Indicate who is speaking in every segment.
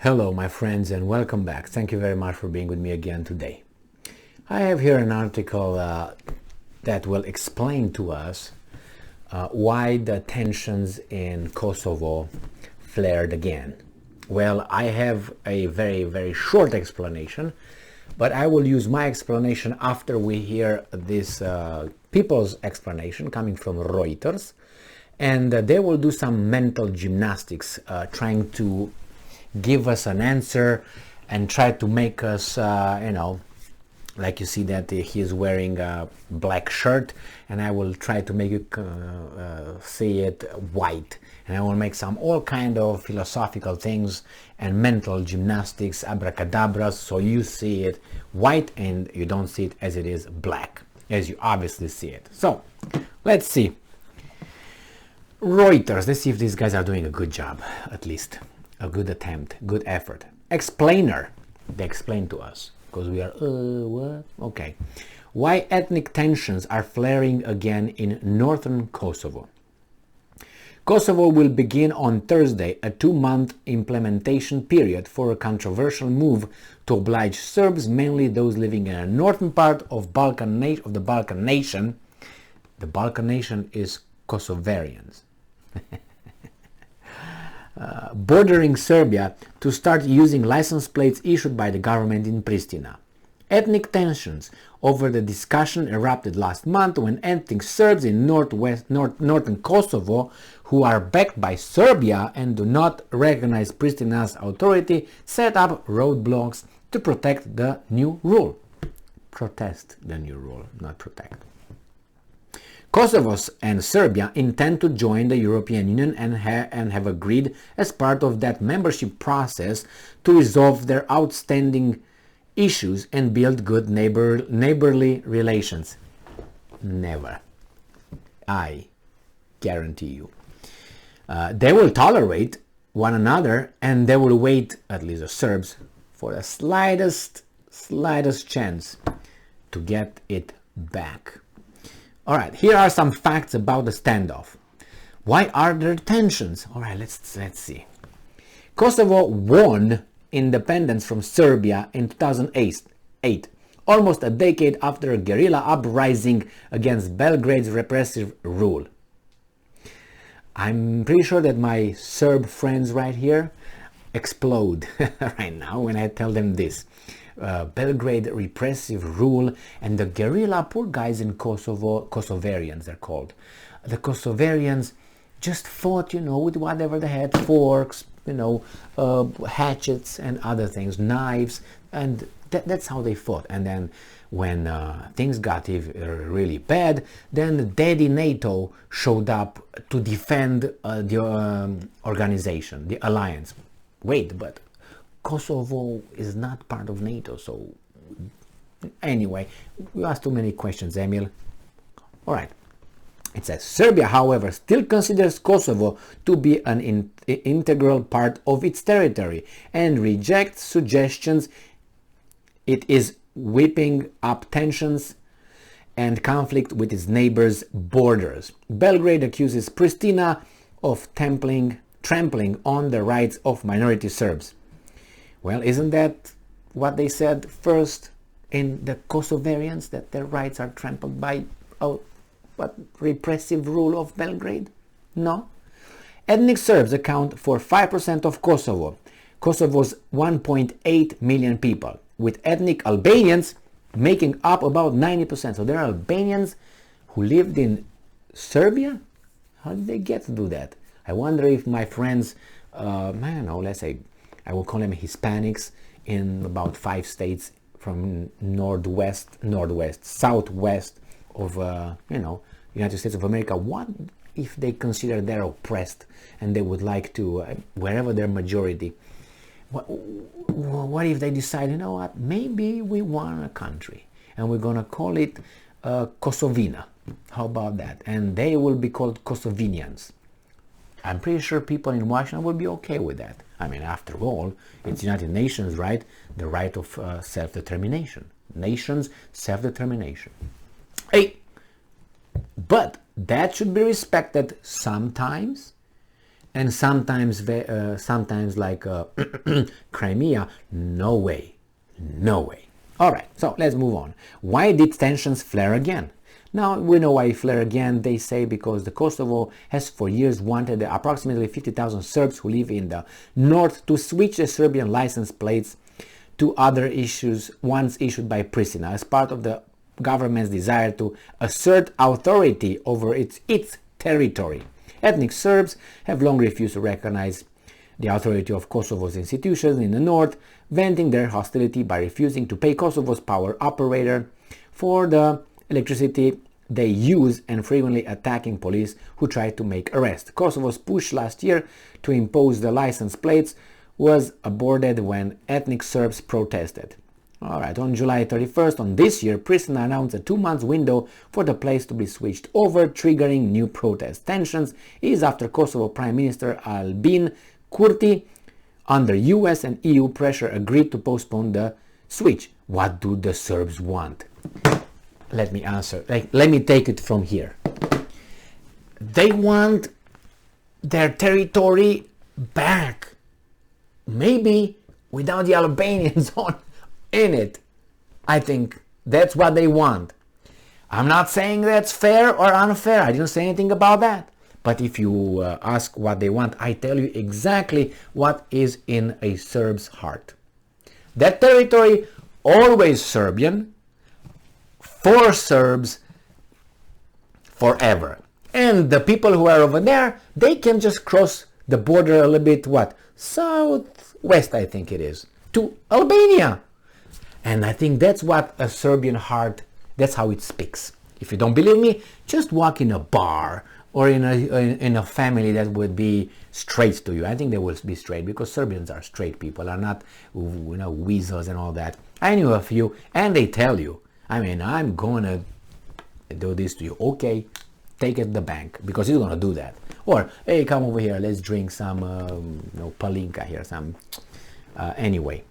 Speaker 1: Hello my friends and welcome back. Thank you very much for being with me again today. I have here an article that will explain to us why the tensions in Kosovo flared again. Well, I have a very short explanation, but I will use my explanation after we hear this people's explanation coming from Reuters, and they will do some mental gymnastics trying to give us an answer and try to make us, like you see that he is wearing a black shirt, and I will try to make you see it white, and I will make some all kind of philosophical things and mental gymnastics, abracadabras, so you see it white and you don't see it as it is black, as you obviously see it. So let's see. Reuters, let's see if these guys are doing a good job, at least. A good attempt, good effort. Explainer, they explain to us, because we are, what? Okay. Why ethnic tensions are flaring again in northern Kosovo. Kosovo will begin on Thursday a 2-month implementation period for a controversial move to oblige Serbs, mainly those living in a northern part of the Balkan nation. The Balkan nation is Kosovarians. Bordering Serbia, to start using license plates issued by the government in Pristina. Ethnic tensions over the discussion erupted last month when ethnic Serbs in northern Kosovo, who are backed by Serbia and do not recognize Pristina's authority, set up roadblocks to protect the new rule. Protest the new rule, not protect. Kosovo and Serbia intend to join the European Union and have agreed as part of that membership process to resolve their outstanding issues and build good neighborly relations. Never. I guarantee you. They will tolerate one another and they will wait, at least the Serbs, for the slightest chance to get it back. All right, here are some facts about the standoff. Why are there tensions? All right, let's see. Kosovo won independence from Serbia in 2008, almost a decade after a guerrilla uprising against Belgrade's repressive rule. I'm pretty sure that my Serb friends right here explode right now when I tell them this. Belgrade repressive rule and the guerrilla, poor guys in Kosovo, Kosovarians they're called. The Kosovarians just fought, with whatever they had, forks, hatchets and other things, knives, and that's how they fought. And then when things got really bad, then Daddy NATO showed up to defend the organization, the alliance. Wait, but Kosovo is not part of NATO, so anyway, you asked too many questions, Emil. All right. It says, Serbia, however, still considers Kosovo to be an integral part of its territory and rejects suggestions it is whipping up tensions and conflict with its neighbors' borders. Belgrade accuses Pristina of trampling on the rights of minority Serbs. Well, isn't that what they said first in the Kosovarians, that their rights are trampled by repressive rule of Belgrade? No. Ethnic Serbs account for 5% of Kosovo, Kosovo's 1.8 million people, with ethnic Albanians making up about 90%. So there are Albanians who lived in Serbia? How did they get to do that? I wonder if my friends, let's say, I will call them Hispanics in about 5 states from southwest of, United States of America. What if they consider they're oppressed and they would like to, wherever their majority, what if they decide, maybe we want a country and we're going to call it Kosovina. How about that? And they will be called Kosovinians. I'm pretty sure people in Washington will be okay with that. I mean, after all, it's United Nations, right? The right of self-determination. Nations, self-determination. But that should be respected sometimes and sometimes like Crimea. No way, no way. All right, so let's move on. Why did tensions flare again? Now we know why flare again. They say because the Kosovo has for years wanted the approximately 50,000 Serbs who live in the north to switch the Serbian license plates to other ones issued by Pristina as part of the government's desire to assert authority over its territory. Ethnic Serbs have long refused to recognize the authority of Kosovo's institutions in the north, venting their hostility by refusing to pay Kosovo's power operator for the electricity they use and frequently attacking police who try to make arrests. Kosovo's push last year to impose the license plates was aborted when ethnic Serbs protested. Alright, on July 31st on this year, Pristina announced a 2-month window for the place to be switched over, triggering new protest. Tensions is after Kosovo Prime Minister Albin Kurti, under US and EU pressure, agreed to postpone the switch. What do the Serbs want? Let me answer. Let me take it from here. They want their territory back. Maybe without the Albanians in it. I think that's what they want. I'm not saying that's fair or unfair. I didn't say anything about that. But if you ask what they want, I tell you exactly what is in a Serb's heart. That territory, always Serbian, for Serbs, forever. And the people who are over there, they can just cross the border a little bit, southwest, I think it is, to Albania. And I think that's what a Serbian heart, that's how it speaks. If you don't believe me, just walk in a bar or in a family that would be straight to you. I think they will be straight because Serbians are straight people, are not, weasels and all that. I knew a few, and they tell you, I'm gonna do this to you. Okay, take it to the bank, because he's gonna do that. Or, hey, come over here, let's drink some palinka here, anyway.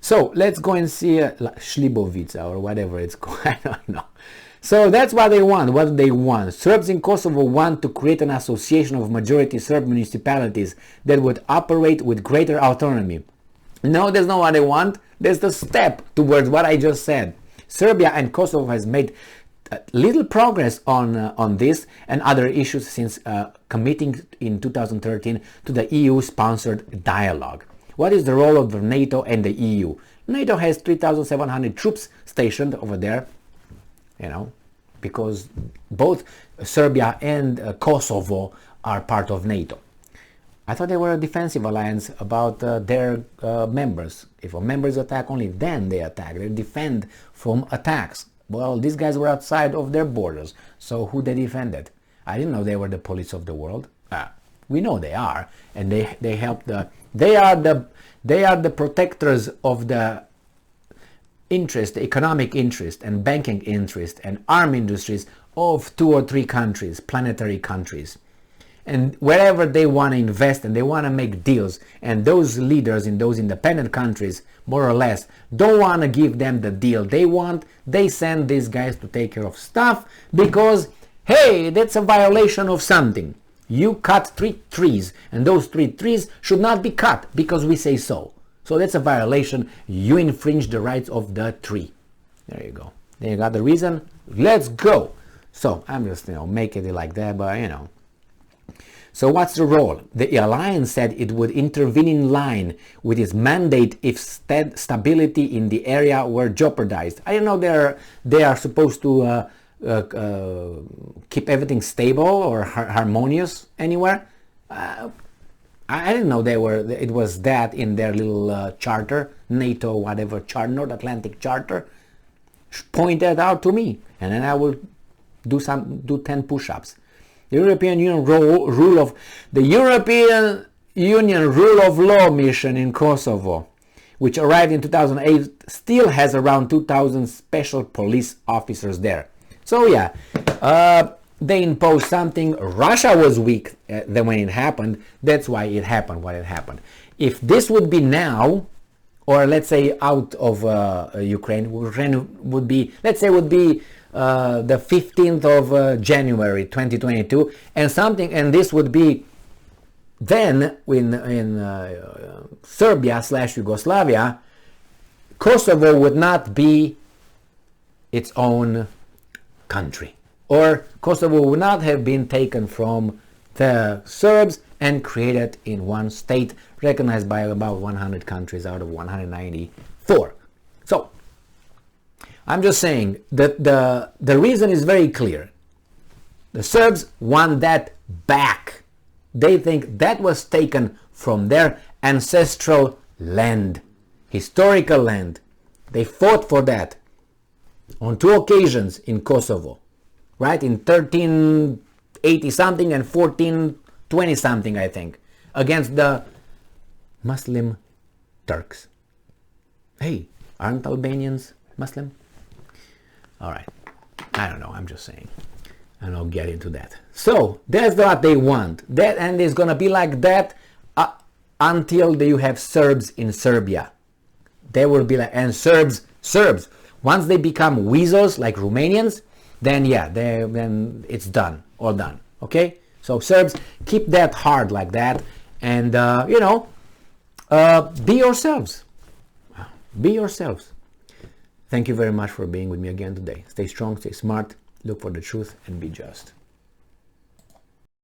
Speaker 1: So let's go and see Šlibovica or whatever it's called. I don't know. So that's what they want. What do they want? Serbs in Kosovo want to create an association of majority Serb municipalities that would operate with greater autonomy. No, that's not what they want. That's the step towards what I just said. Serbia and Kosovo has made little progress on this and other issues since committing in 2013 to the EU-sponsored dialogue. What is the role of the NATO and the EU? NATO has 3,700 troops stationed over there, because both Serbia and Kosovo are part of NATO. I thought they were a defensive alliance about their members. If a members attack, only then they attack. They defend from attacks. Well, these guys were outside of their borders, so who they defended? I didn't know they were the police of the world. We know they are, and they help they are the protectors of the interest, the economic interest and banking interest and arm industries of 2 or 3 countries, planetary countries. And wherever they want to invest and they want to make deals, and those leaders in those independent countries, more or less, don't want to give them the deal they send these guys to take care of stuff because, hey, that's a violation of something. You cut 3 trees, and those 3 trees should not be cut because we say so. So that's a violation. You infringe the rights of the tree. There you go. There you got the reason. Let's go. So I'm just, making it like that, but So what's the role? The alliance said it would intervene in line with its mandate if stability in the area were jeopardized. I don't know they are supposed to keep everything stable or harmonious anywhere. I didn't know it was that in their little charter, NATO whatever charter, North Atlantic Charter. Point that out to me, and then I will do 10 push-ups. The European Union Rule of Law mission in Kosovo, which arrived in 2008, still has around 2,000 special police officers there. So yeah, they imposed something. Russia was weak when it happened. That's why it happened what it happened. If this would be now, or let's say out of Ukraine would be, let's say would be the 15th of January 2022, and this would be then in Serbia/Yugoslavia, Kosovo would not be its own country, or Kosovo would not have been taken from the Serbs and created in one state, recognized by about 100 countries out of 194. So I'm just saying that the reason is very clear. The Serbs want that back. They think that was taken from their ancestral land, historical land. They fought for that on 2 occasions in Kosovo, right? In 1380 something and 1420 something, I think, against the Muslim Turks. Hey, aren't Albanians Muslim? All right, I don't know, I'm just saying. And I'll get into that. So that's what they want. That, and it's gonna be like that until you have Serbs in Serbia. They will be like, and Serbs. Once they become weasels like Romanians, then yeah, then it's done, all done. Okay. So Serbs, keep that hard like that, and be yourselves. Be yourselves. Thank you very much for being with me again today. Stay strong, stay smart, look for the truth, and be just.